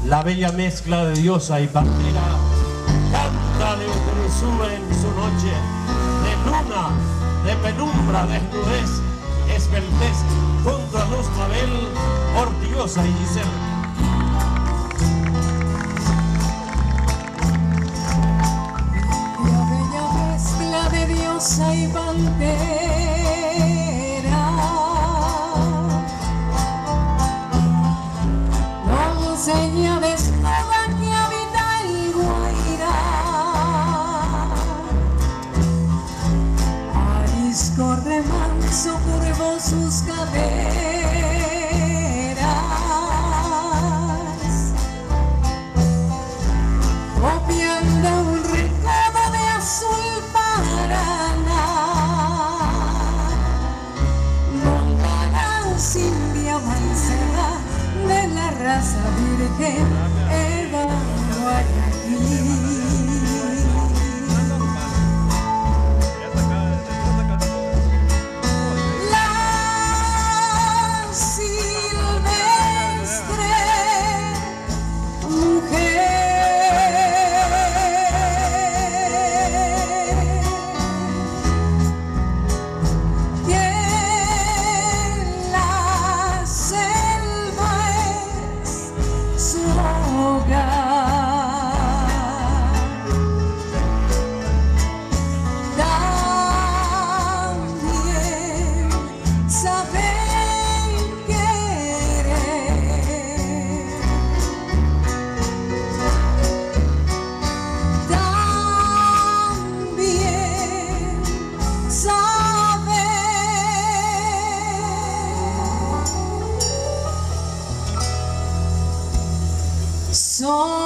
la bella mezcla de diosa y pantera canta de dulzura en su noche, de luna, de penumbra, desnudez, esbeltez, junto a luz clavel, orgullosa y Gisela. La bella mezcla de diosa y pantera, doncella desnuda que habita el Guairá, arisco remanso curvo sus caderas, copiando un recodo de azul Paraná, montada Silvia Mancera de la raza virgen Eva Guayaquil. La silvestre mujer que en la selva es su hogar. También saben querer, también saben soñar.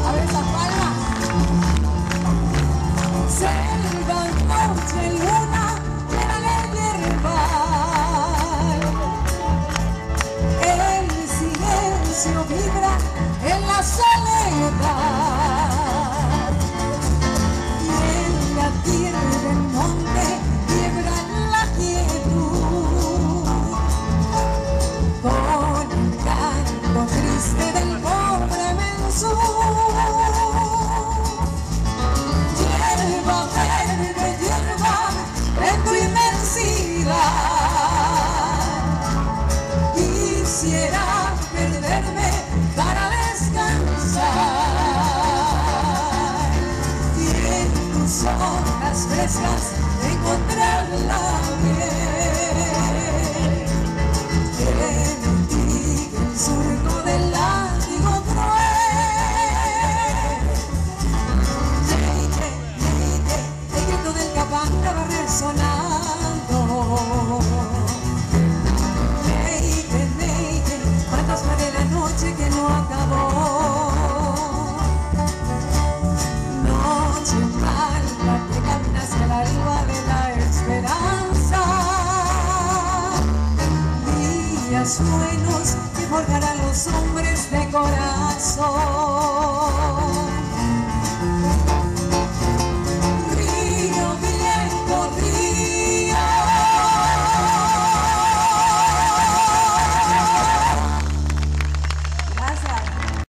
A ver esa palma. Selva, noche, luna, llena de hierbal. El silencio vibra en la soledad. Y en la tierra del monte quiebra la quietud, con el canto triste del pobre mensú. Hierba verde, hierba de tu inmensidad, quisiera perderme para descansar y en tus hojas frescas encontrar la miel. En ti el surco del látigo cruel. Leite, leite, el grito del capanga va resonando. Leite, leite, fantasma de la noche que no acabó. Noche malva que camina hacia la alba de la esperanza. Días buenos que forjarán los hombres de corazón.